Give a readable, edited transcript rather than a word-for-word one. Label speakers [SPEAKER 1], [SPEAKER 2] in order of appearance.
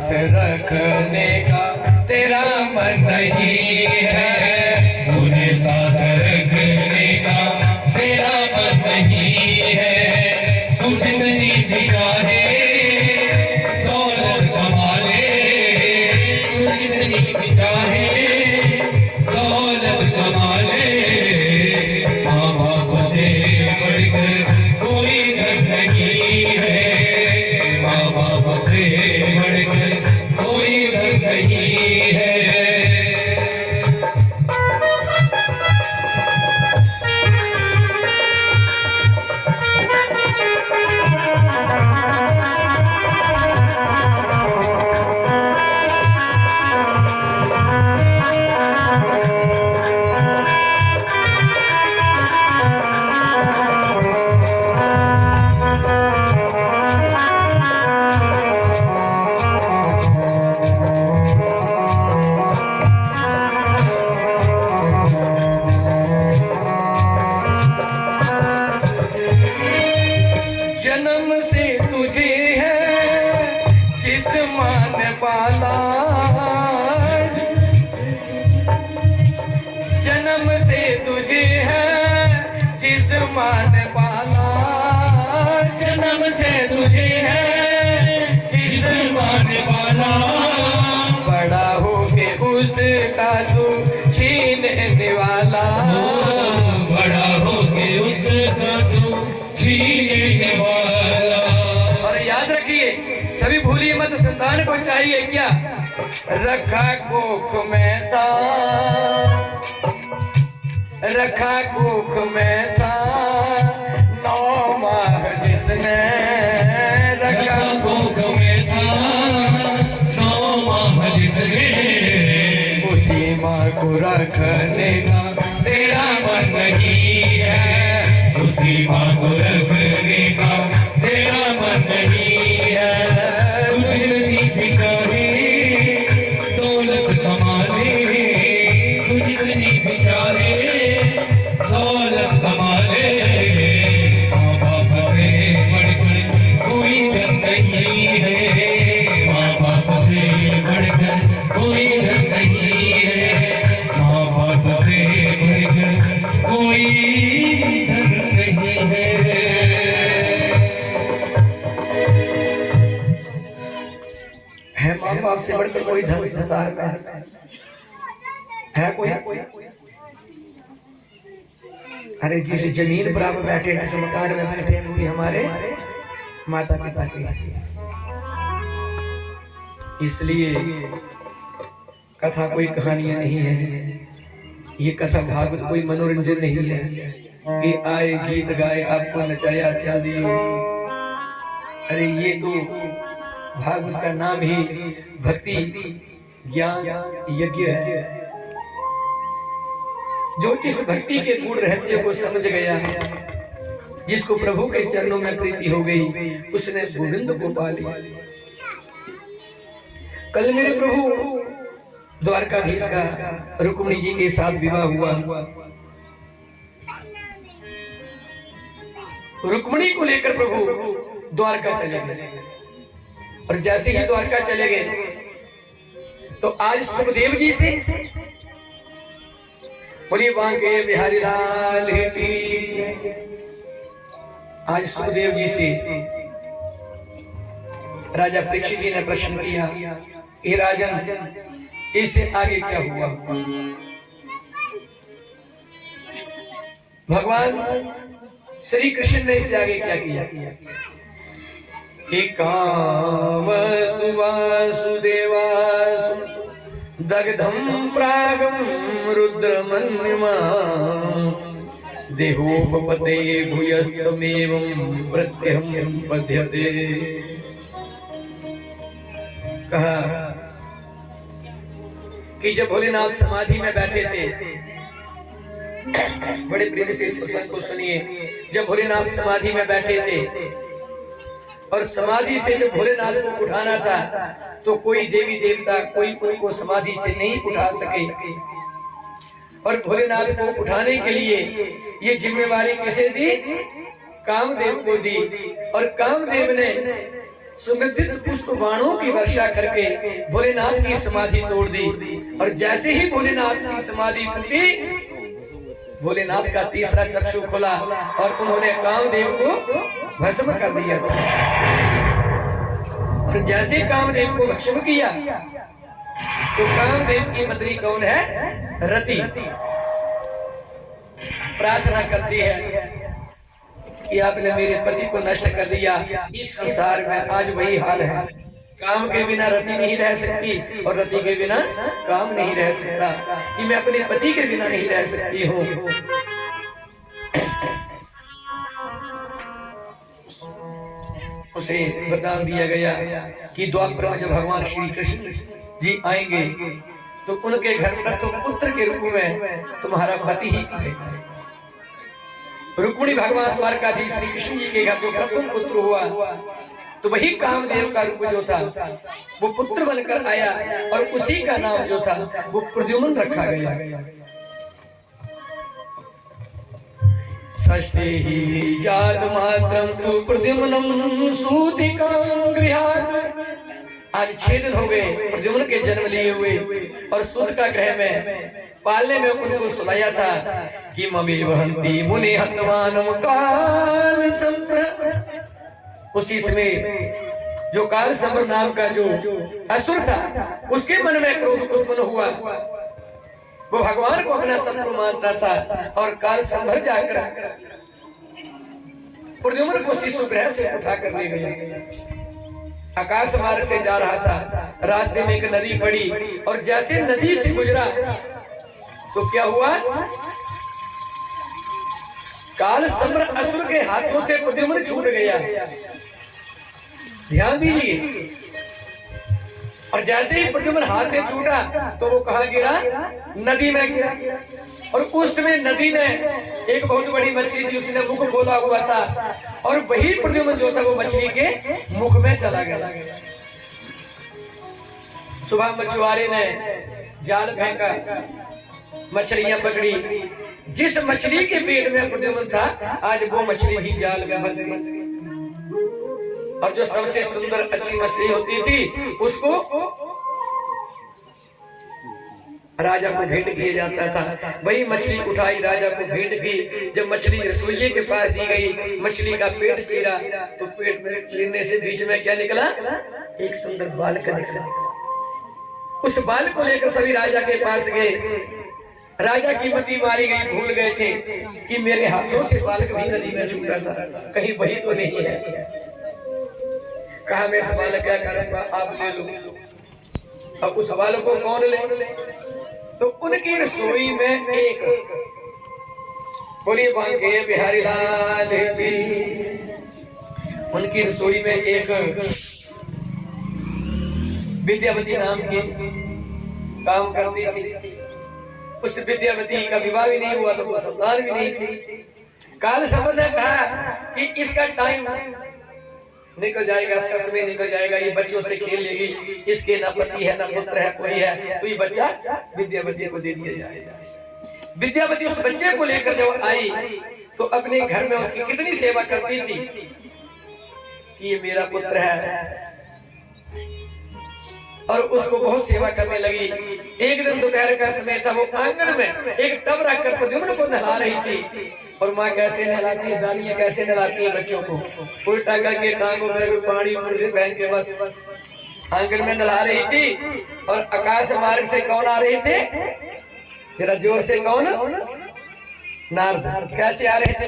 [SPEAKER 1] साथ रखने का तेरा मन नहीं है,
[SPEAKER 2] मुझे साथ रखने का तेरा मन नहीं है। तू जितनी भी चाहे दौलत कमा ले, तू जितनी भी चाहे दौलत कमा ले, माँ बाप से बढ़कर कोई धन नहीं है, माँ बाप से बढ़कर कोई धन नहीं है।
[SPEAKER 1] जन्म से तुझे है जिस माँ ने पाला, जन्म से तुझे है जिस माँ ने पाला, जन्म से तुझे है जिस माँ ने पाला, बड़ा होके उसका तू छीनने वाला,
[SPEAKER 2] बड़ा होके उसका तू छीनने वाला।
[SPEAKER 1] और याद रखिए, सभी भूलिए मत, संतान को चाहिए क्या? रखा कोख में था, रखा कोख में था 9 माह जिसने, रखा
[SPEAKER 2] कोख में था 9 माह जिसने,
[SPEAKER 1] उसी माँ को रखने का
[SPEAKER 2] तेरा मन नहीं है, उसी माँ को रखने का तेरा मन नहीं है। तू जितनी भी चाहे दौलत कमा ले, तू जितनी भी चाहे दौलत कमा ले, माँ बाप से बढ़कर कोई धन नहीं है, माँ बाप से बढ़कर कोई धन नहीं है, माँ बाप से बढ़कर कोई धन नहीं है।
[SPEAKER 1] माँ बाप से बढ़कर कोई धन संसार में है कोई? अरे जिस जमीन पर आप बैठे, जिस मकान में बैठे, वो भी हमारे माता पिता के। इसलिए कथा कोई कहानियां नहीं है, ये कथा भागवत कोई मनोरंजन नहीं है कि आए गीत गाए आपको नचाया चल दिए। अरे ये तो भागवत का नाम ही भक्ति ज्ञान यज्ञ है। जो इस भक्ति के गूढ़ रहस्य को समझ गया, जिसको प्रभु के चरणों में प्रीति हो गई, उसने गोविंद को पा लिया। कल मेरे प्रभु द्वारकाधीश का रुक्मिणी जी के साथ विवाह हुआ। रुक्मिणी को लेकर प्रभु द्वारका चले गए, और जैसे ही द्वारका चले गए तो आज सुखदेव जी से, बोलिए बांके बिहारी लाल की, आज सुखदेव जी से राजा परीक्षित जी ने प्रश्न किया, हे राजन, इससे आगे क्या हुआ? भगवान श्री कृष्ण ने इससे आगे क्या किया? काम वासुदेवासु दग्धं प्रागं रुद्रमन्यमा देहोपपते भूयस्तमेवं प्रत्यहं पद्यते। कहा कि जब भोलेनाथ समाधि में बैठे थे, बड़े प्रेम से इस प्रसंग को सुनिए। जब भोलेनाथ समाधि में बैठे थे और समाधि से जब भोलेनाथ को उठाना था तो कोई देवी देवता कोई उनको समाधि से नहीं उठा सके, और भोलेनाथ को उठाने के लिए ये जिम्मेवारी किसे दी? कामदेव को दी। और कामदेव ने सुगंधित पुष्प बाणों की वर्षा करके भोलेनाथ की समाधि तोड़ दी। और जैसे ही भोलेनाथ की समाधि टूटी, भोलेनाथ का तीसरा चक्षु खुला और उन्होंने कामदेव को भस्म कर दिया। और जैसे कामदेव को भस्म किया तो कामदेव की पत्नी कौन है? रति प्रार्थना करती है कि आपने मेरे पति को नष्ट कर दिया। इस संसार में आज वही हाल है, काम के बिना रति नहीं रह सकती और रति के बिना काम नहीं रह सकता, कि मैं अपने पति के बिना नहीं रह सकती हूँ। उसे बता दिया गया कि द्वापर में जब भगवान श्री कृष्ण जी आएंगे तो उनके घर पर तो पुत्र के रूप में तुम्हारा पति ही आएगा। रुक्मिणी भगवान द्वारकाधीश श्री कृष्ण जी के घर जो प्रथम पुत्र हुआ तो वही कामदेव का रूप जो था वो पुत्र बनकर आया और उसी का नाम जो था वो प्रद्युम्न रखा गया। षष्ठी ही जात मात्रम तु प्रद्युम्नम सूतिकां गृहात्। आज 6 दिन हो गए प्रद्युम्न के जन्म लिए हुए और सूत का गृह में पालने में उनको सुनाया था कि ममे वहंती मुनि हतवानम काल संप्र। उसी समय जो काल संप्र नाम का जो असुर था उसके मन में क्रोध उत्पन्न हुआ। वो भगवान को अपना शत्रु मानता था और काल संभर जाकर प्रद्युम्न को शिशु गृह से उठा कर ले गया। आकाश मार्ग से जा रहा था, रास्ते में एक नदी पड़ी और जैसे नदी से गुजरा तो क्या हुआ? काल संभ्र असुर के हाथों से प्रद्युम्न छूट गया। ध्यान दीजिए। और जैसे ही प्रद्युम्न हाथ से छूटा तो वो कहाँ गिरा? नदी में गिरा। और उस समय नदी में एक बहुत बड़ी मछली थी, उसने मुख खोला हुआ था और वही प्रद्युम्न जो था वो मछली के मुख में चला गया। सुबह मछुआरे ने जाल फेंका, मछलियां पकड़ी। जिस मछली के पेट में प्रद्युम्न था आज वो मछली ही जाल में फंस गई। और जो सबसे सुंदर अच्छी मछली होती थी उसको राजा को भेंट किया जाता था। वही मछली उठाई, राजा को भेंट की। जब मछली रसोइये के पास दी गई, मछली का पेट चीरा तो पेट में चीरने से बीच में क्या निकला? एक सुंदर बालक निकला। उस बालक को लेकर सभी राजा के पास गए। राजा की मति मारी गई, भूल गए थे कि मेरे हाथों से बालक भी नदी में छूटा था, कहीं वही तो नहीं है। कहा मैं इस बालक क्या करूंगा, आप ले लो। अब उस बालक को कौन ले? तो उनकी रसोई में एक बोलिए बांके बिहारी लाल की, उनकी रसोई में एक विद्यावती नाम की काम करती थी। उस विद्यावती का विवाह भी नहीं हुआ तो वो संतान भी नहीं थी। काल संभ्र ने कहा कि इसका टाइम निकल जाएगा, इसका समय निकल जाएगा, ये बच्चों से खेल लेगी, इसके ना पति है ना पुत्र है कोई है, तो ये बच्चा विद्यावती को दे दिया जाएगा। विद्यावती उस बच्चे को लेकर जब आई तो अपने घर में उसकी कितनी सेवा करती थी कि ये मेरा पुत्र है, और उसको बहुत सेवा करने लगी। एक दिन दोपहर का समय था, वो आंगन में एक टब रखकर प्रद्युम्न को नहला रही थी। और माँ कैसे नहलाती है, दानियां कैसे नहलाती है बच्चों को, उल्टा करके टांगों में पानी ऊपर से पहन के बस आंगन में नहला रही थी। और आकाश मार्ग से कौन आ रहे थे? जरा जोर से कौन? नारद। कैसे आ रहे थे?